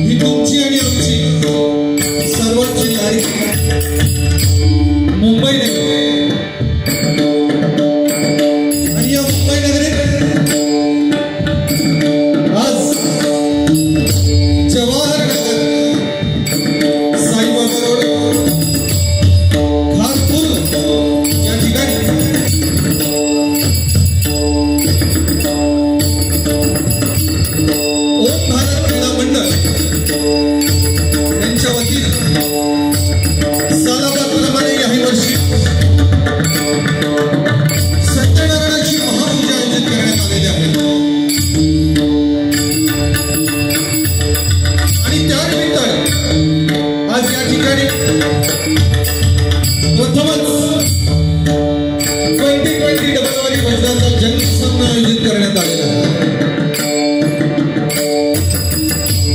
ही तुमची आणि आमची सर्वांची लाडकी मुंबई नगरी आणि या मुंबई नगरीत आज जवाहर नगर साईबाबा रोड खारपूर या ठिकाणी ओम भारत क्रीडा मंडळ यांच्या वतीने सालाबादप्रमाणे याही वर्षी सत्यनारायणाची महापूजा आयोजित करण्यात आलेली आहे आणि त्या निमित्ताने आज या ठिकाणी प्रथमच 2020 डबलवारी भजनाचा जनसामना आयोजित करण्यात आलेला आहे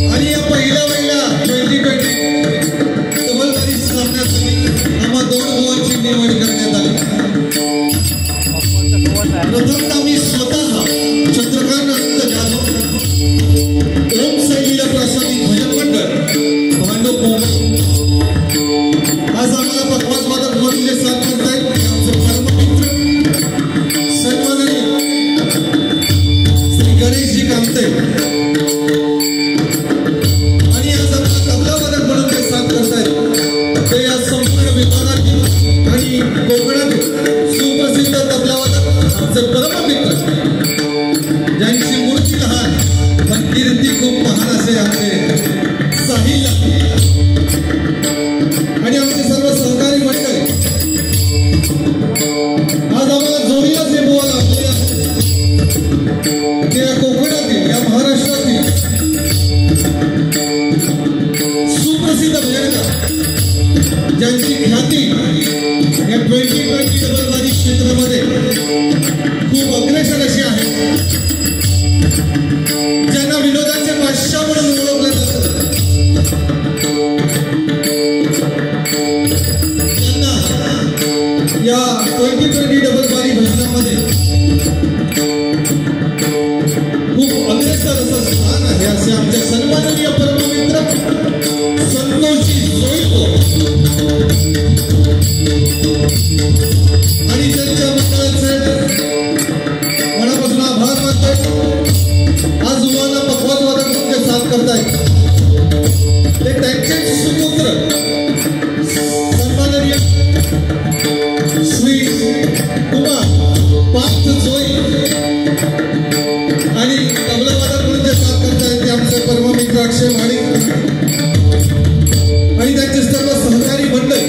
आणि या पहिल्या 2020 डबलवारी सामन्यासाठी आम्हा दोन भावांची निवड करण्यात आली प्रथमतः मी स्वतः चंद्रकांत अनंत जाधव ओम साईलीला प्रासादिक भजन मंडळ भांडूप मुंबई आज आम्हाला पखवाजवादक म्हणून जे साथ करतायत आमचे परममित्र सन्माननीय श्री गणेशजी कामते आणि आज आम्हाला तबलावादक म्हणून जे साथ करतायत ते या संपूर्ण विभागातील आणि कोकणातील सुप्रसिद्ध तबलावादक आमचे परममित्र ज्यांची मूर्ती लहान पण कीर्ती खूप महान असे आमचे साहिल आणि आमचे सर्व सहकारी मंडळी आज आम्हाला जोडीला जे बुवा लागले ते या कोकणातील या महाराष्ट्रातील सुप्रसिद्ध भजनकार ज्यांची ख्याती या 2020 डबलवारी क्षेत्रामध्ये खूप अग्रेसर अशी आहे ज्यांना विनोदाचे बादशाह म्हणून ओळखले जातात त्यांना या 2020 डबलवारी भजनामध्ये खूप अग्रेसर असं स्थान आहे असे आमच्या सन्माननीय परममित्र संतोषजी जोईको आणि त्यांच्या मंडळाचे मनापासून आभार मानतोय आज उमाना पखवाजवादक म्हणून जे साथ करतायत ते त्यांचे सुपुत्र सन्माननीय श्री कुमार पार्थ जोई आणि तबलावादक म्हणून जे साथ करतायत ते आमचे परममित्र अक्षय माळी आणि त्यांचे सर्व सहकारी मंडळ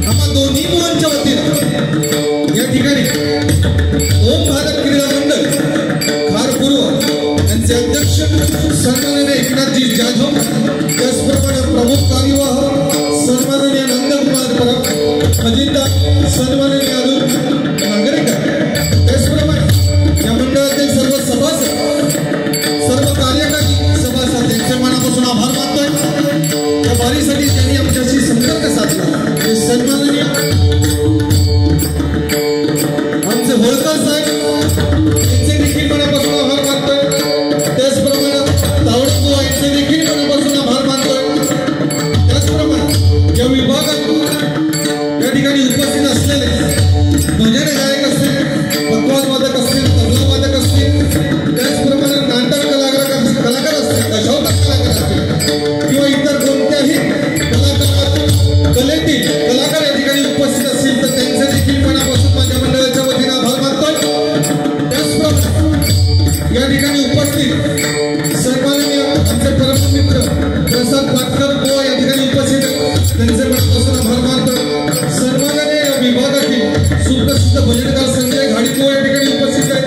आम्हा दोन्ही मुलांच्या वतीनं या ठिकाणी ओम भारत क्रीडा मंडळ खारपूर्व यांचे अध्यक्ष सन्माननीय एकनाथजी जाधव त्याचप्रमाणे प्रमुख कार्यवाह सन्माननीय नंदकुमार परब खजिनदार सन्माननीय अरुण नागरेकर त्याचप्रमाणे या मंडळातील सर्व सभासद सर्व कार्यकारी सभासद यांचे मनापासून आभार मानतोय या वारीसाठी त्यांनी आमच्याशी संपर्क साधला हे सन्माननीय आमचे होळकर साहेब यांचे देखील मनापासून आभार मानतोय त्याचप्रमाणे तावडे बुवा यांचे देखील मनापासून आभार मानतोय त्याचप्रमाणे या विभागात या ठिकाणी उपस्थित असलेले भजन गायक असतील पखवाजवादक असतील तबलावादक असतील त्याचप्रमाणे नाटक कलाकार असतील दशावतार कलाकार असतील किंवा इतर कोणत्याही कलेतील कलाकार या ठिकाणी उपस्थित असतील तर त्यांचे देखील मनापासून माझ्या मंडळाच्या वतीने आभार मानतोय त्याचप्रमाणे या ठिकाणी उपस्थित सन्माननीय आमचे परममित्र प्रसाद पाटकर बुवा या ठिकाणी उपस्थित त्यांचे मनापासून आभार मानतोय सन्माननीय या विभागातील सुप्रसिद्ध भजनकार संजय घाडीको या ठिकाणी उपस्थित आहेत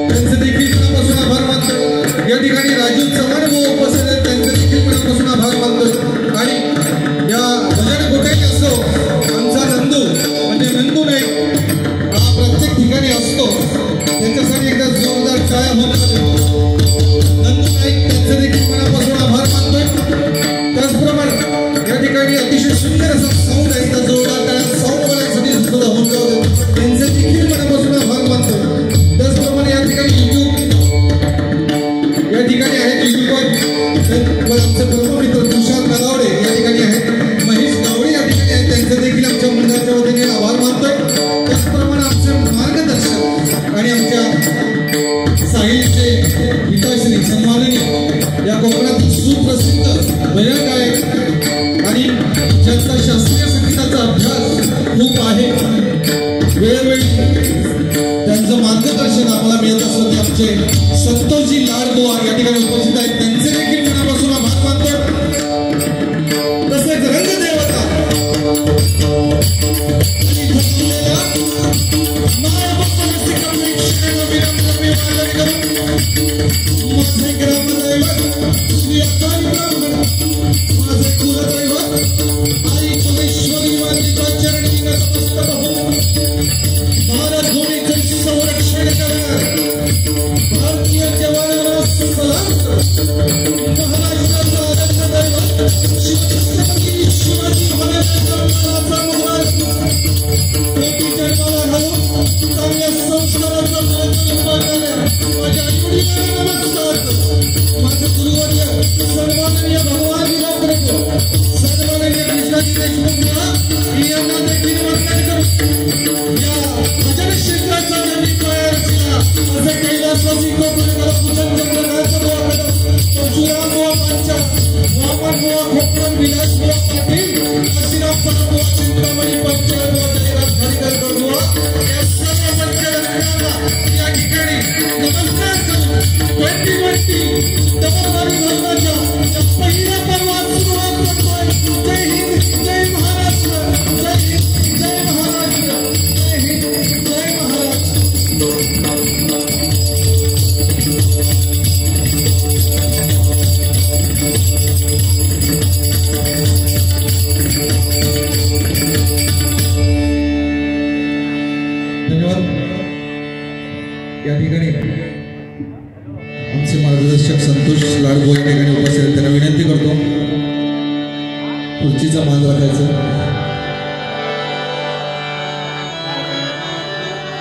त्यांचे देखील मनापासून आभार मानतोय या ठिकाणी राजू चव्हाण बुवा उपस्थित आहेत त्यांचे देखील मनापासून आभार मानतोय आणि या भजन कुठेही असो आमचा नंदू म्हणजे नंदू नाही हा प्रत्येक ठिकाणी असतो त्यांच्यासाठी एकदा जोरदार टाळ्या होत नंदू नाईक त्यांचे देखील मनापासून आभार मानतोय त्याचप्रमाणे या ठिकाणी अतिशय सुंदर असा साऊंड आहे त्या जोरदार टाळ्या साऊंड वाल्यांसाठी सुद्धा होऊन जाऊ त्यांचे देखील मनापासून आभार मानतोय त्याचप्रमाणे या ठिकाणी YouTube ठिकाणी आहेत युट्यूबवर आमचे प्रमुख मित्र तुषार नगावडे या ठिकाणी आहेत, महेश गावडे या ठिकाणी आहेत, त्यांचे देखील आमच्या मंडळाच्या वतीने आभार मानतोय. त्याचप्रमाणे आमचे मार्गदर्शक आणि आमच्या साहिलचे पिताश्री सन्माननीय या कोकणातील सुप्रसिद्ध भजन गायक आणि ज्यांचा शास्त्रीय संगीताचा अभ्यास खूप आहे, वेळोवेळी त्यांचं मार्गदर्शन आम्हाला मिळत असतं ते आमचे संतोषजी लाडबुवा या ठिकाणी उपस्थित आहेत, त्यांचे देखील मनापासून आभार मानतो. तसेच रंगदेवता माझे ग्रामदैवत श्री अक्काई ब्राह्मण, माझे कुलदैवत आई कुलेश्वरी मातेच्या चरणी नतमस्तक होऊन भारत भूमीचे संरक्षण करणार भारतीय जवानांना सलाम. महाराष्ट्राचा रंगदैवत शिवछत्रपती शिवाजी महाराजांचा महाराज कोटी जन्माला घालून चांगल्या संस्काराचा माझ्या आईवडिलांना नमस्कार. माझे गुरुवर्य सन्माननीय भगवान विलास प्रभू, सन्माननीय कृष्णाजी देशमुख यांना देखील वंदन करू. या भजन क्षेत्राचा ज्यांनी पाया रचला असे कैलासवासी कोकणकर पूजन चंद्रकांत बुवा, परशुराम बुवा पांचाळ, वामन बुवा खोपकर, विलास बुवा पाटील, काशीराम बुवा चिंतामणी पंचाळ बुवा, जयराज खाडीकर बुवा या सर्व मंडळांना या ठिकाणी नमस्कार करून 2020 दमनवारी धर्माच्या या पहिल्या पर्वात सुरुवात करतोय. जय हिंद, जय महाराष्ट्र, जय हिंद, जय महाराष्ट्र, जय हिंद, जय महाराष्ट्र. धन्यवाद. या ठिकाणी आमचे मार्गदर्शक संतोष लाडबुवा या ठिकाणी उपस्थित आहेत, त्यांना विनंती करतो खुर्चीचा मान राखायचा.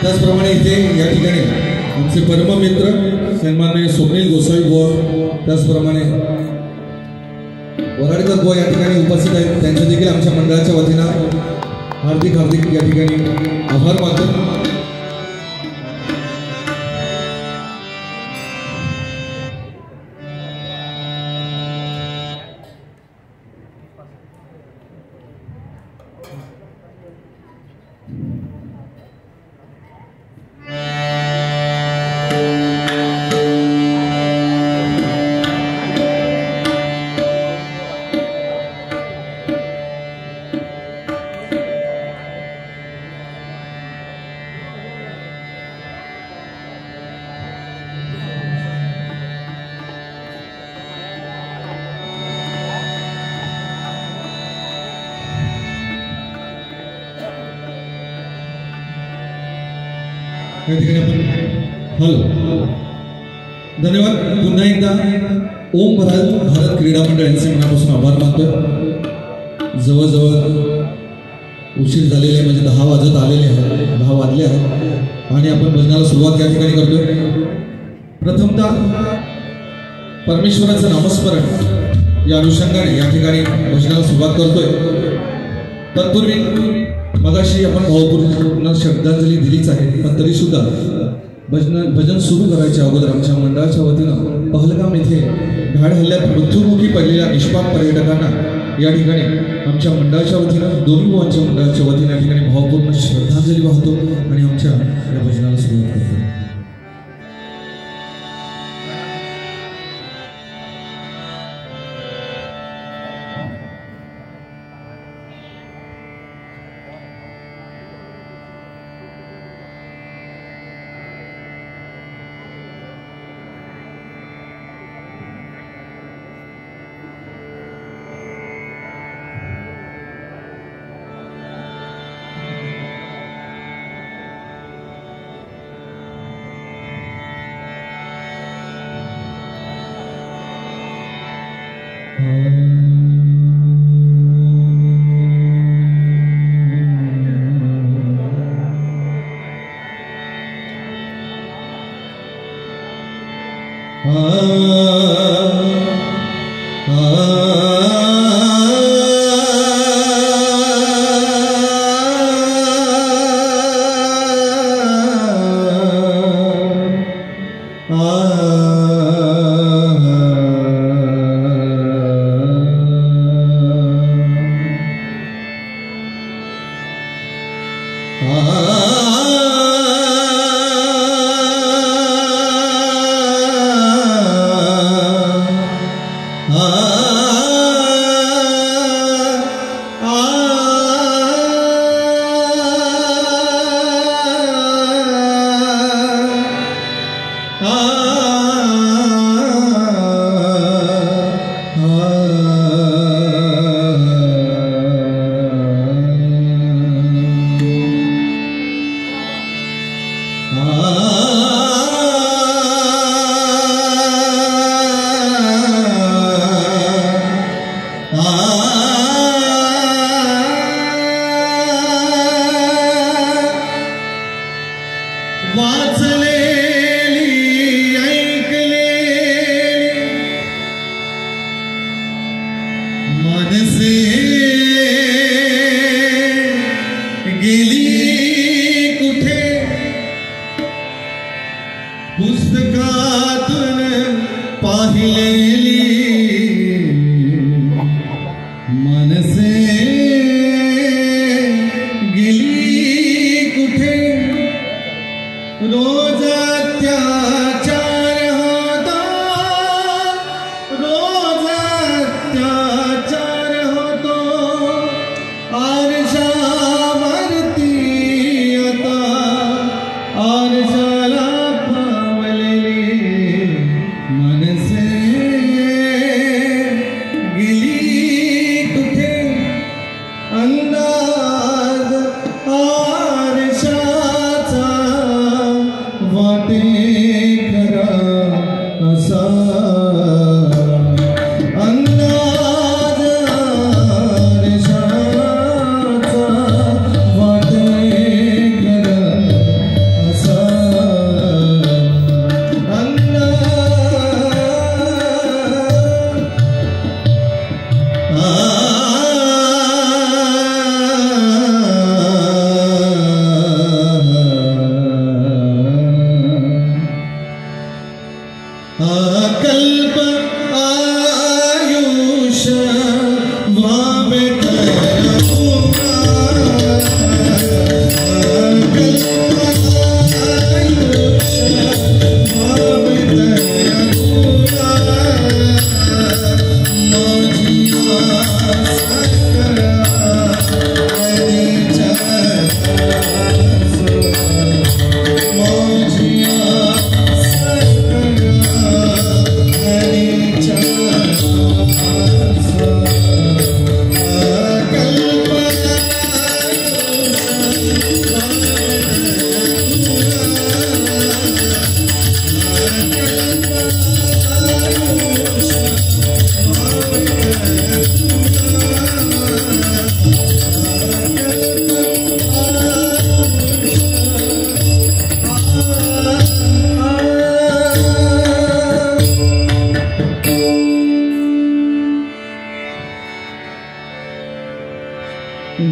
त्याचप्रमाणे इथे या ठिकाणी आमचे परममित्र सन्माननीय स्वप्नील गोसावी बुवा, त्याचप्रमाणे वराडकर बुवा या ठिकाणी उपस्थित आहेत, त्यांचे देखील आमच्या मंडळाच्या वतीनं हार्दिक या ठिकाणी आभार मानतो. हॅलो, धन्यवाद. पुन्हा एकदा ओम भारत क्रीडा मंडळ यांचे मनापासून आभार मानतोय. जवळजवळ उशीर झालेले आहे, म्हणजे 10 वाजत आलेले आहेत, 10 वाजले आहेत आणि आपण भजनाला सुरुवात या ठिकाणी करतोय. प्रथमतः परमेश्वराचं नामस्मरण या अनुषंगाने या ठिकाणी भजनाला सुरुवात करतोय. तत्पूर्वी मगाशी आपण भावपूर्ण श्रद्धांजली दिलीच आहे, पण तरी सुद्धा भजन सुरू करायच्या अगोदर आमच्या मंडळाच्या वतीनं पहलगाम येथे घाड हल्ल्यात मृत्युमुखी पडलेल्या निष्पाप पर्यटकांना या ठिकाणी आमच्या मंडळाच्या वतीनं, दोन्ही भावांच्या मंडळाच्या वतीनं या ठिकाणी भावपूर्ण श्रद्धांजली वाहतो आणि आमच्या या भजनाला सुरुवात करतो. Ah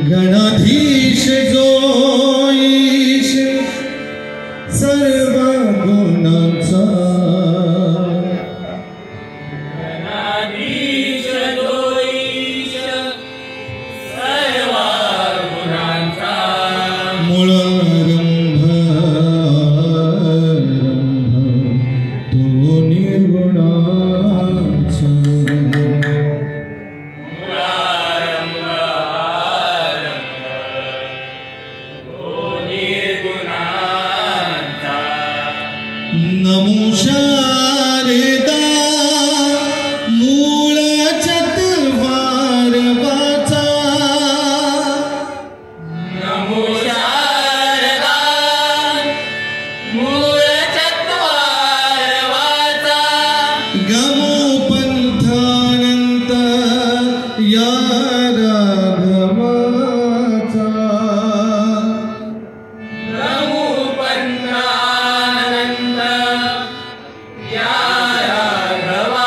गणाधीश जो ईश सर्व गुणांचा, गणाधीश जो ईश सर्व गुणांचा, मूळारंभ तो निर्गुणाचा, नमो शारदा मूळ चत्वार वाचा, नमो शारदा मूळ चत्वार वाचा, गमो पंथानंत या राघवाचा, नमो पंथानंत या राघवा,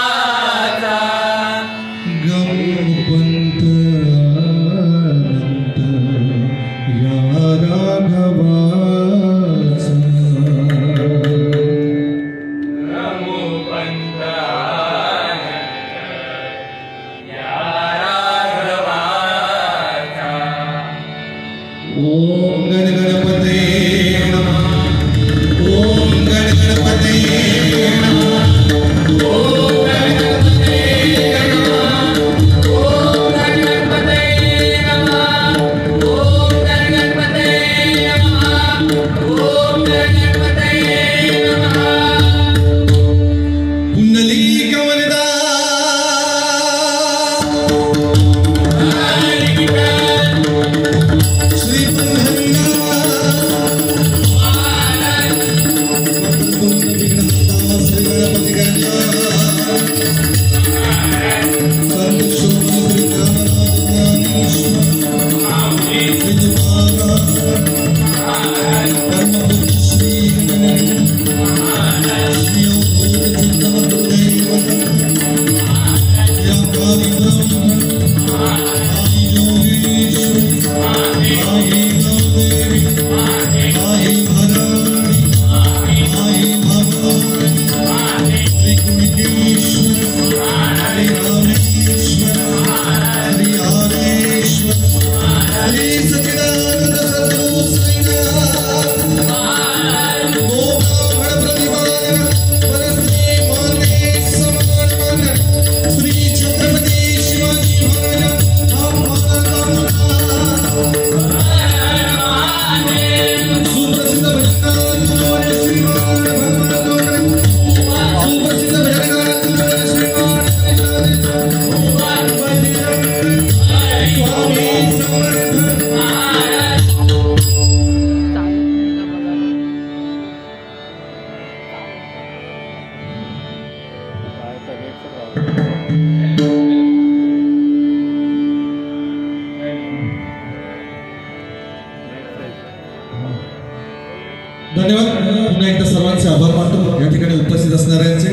धन्यवाद. पुन्हा एकदा सर्वांचे आभार मानतो या ठिकाणी उपस्थित असणाऱ्यांचे.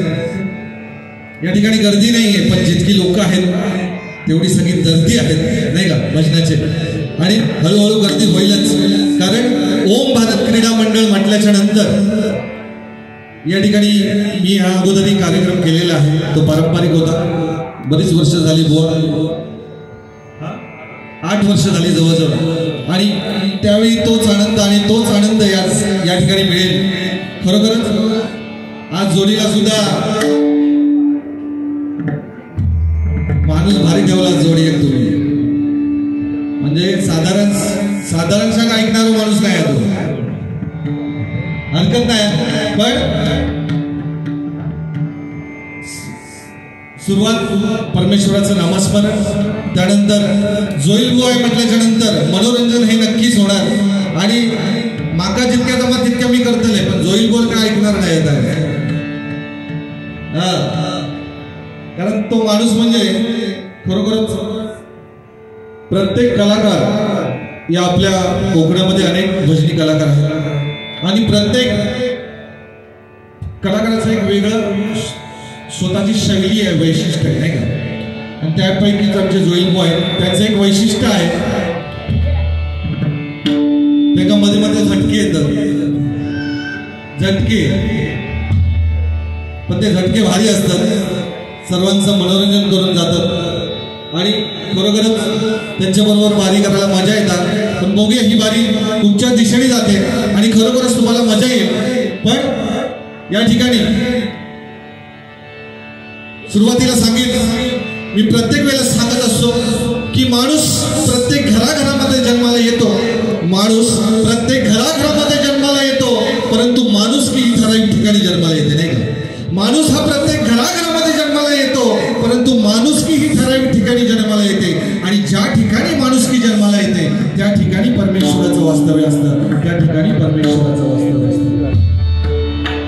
या ठिकाणी गर्दी नाहीये, पण जितकी लोक आहेत तेवढी सगळी गर्दी आहेत नाही का भजनाचे. आणि हळूहळू गर्दी होईलच, कारण ओम भारत क्रीडा मंडळ म्हटल्याच्या नंतर या ठिकाणी मी ह्या अगोदरही कार्यक्रम केलेला आहे. तो पारंपरिक होता. बरीच वर्ष झाली, 8 वर्ष झाली जवळजवळ. आणि त्यावेळी तोच आनंद या ठिकाणी मिळेल. खरोखरच आज जोडीला सुद्धा माणूस भारी ठेवला. जोडी एक तुम्ही म्हणजे साधारणशा ऐकणारा माणूस नाही आहे तो, हरकत नाही. पण सुरुवात परमेश्वराचं नामस्मरण, त्यानंतर जोईल बुवा म्हटल्याच्या नंतर मनोरंजन हे नक्कीच होणार. आणि माका जितक्या जमा तितक्या मी करतले, पण जोईल बुवा काय ऐकणार नाही येत आहे. कारण तो माणूस म्हणजे खरोखरच प्रत्येक कलाकार या आपल्या कोकणामध्ये अनेक भजनी कलाकार आहेत आणि प्रत्येक कलाकाराचं एक वेगळं स्वतःची शैली आहे, वैशिष्ट्य आहे नाही का. आणि त्यापैकीच आमचे जोईल बुवा आहेत, त्यांचं एक वैशिष्ट्य आहे, त्याच्या मध्ये मध्ये झटके येतात. झटके, पण ते झटके भारी असतात, सर्वांचं मनोरंजन करून जातात. आणि खरोखरच त्यांच्याबरोबर वारी करायला मजा येतात. पण बघूया ही वारी कुठच्या दिशेने जाते आणि खरोखरच तुम्हाला मजा येईल. पण या ठिकाणी सुरुवातीला सांगितलं, मी प्रत्येक वेळेला सांगत असतो की माणूस प्रत्येक घराघरामध्ये जन्माला येतो. माणूस प्रत्येक घराघरामध्ये जन्माला येतो, परंतु माणूस की ठराविक ठिकाणी जन्माला येते नाही का. माणूस हा प्रत्येक घराघरामध्ये जन्माला येतो, परंतु माणुसकी ही ठराविक ठिकाणी जन्माला येते. आणि ज्या ठिकाणी माणुसकी जन्माला येते त्या ठिकाणी परमेश्वराचं वास्तव्य असतं, त्या ठिकाणी परमेश्वराचं वास्तव्य असतं.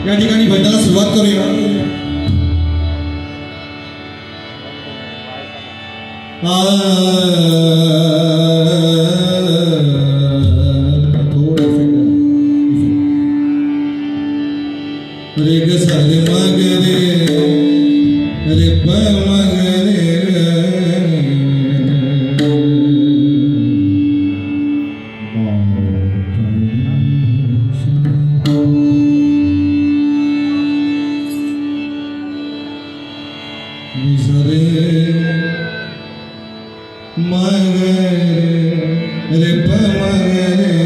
या ठिकाणी भजनाला सुरुवात करूया. रे ग सा रे मा ग रे प मा ग रे मा ग रे प मा ग रे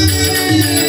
Thank you.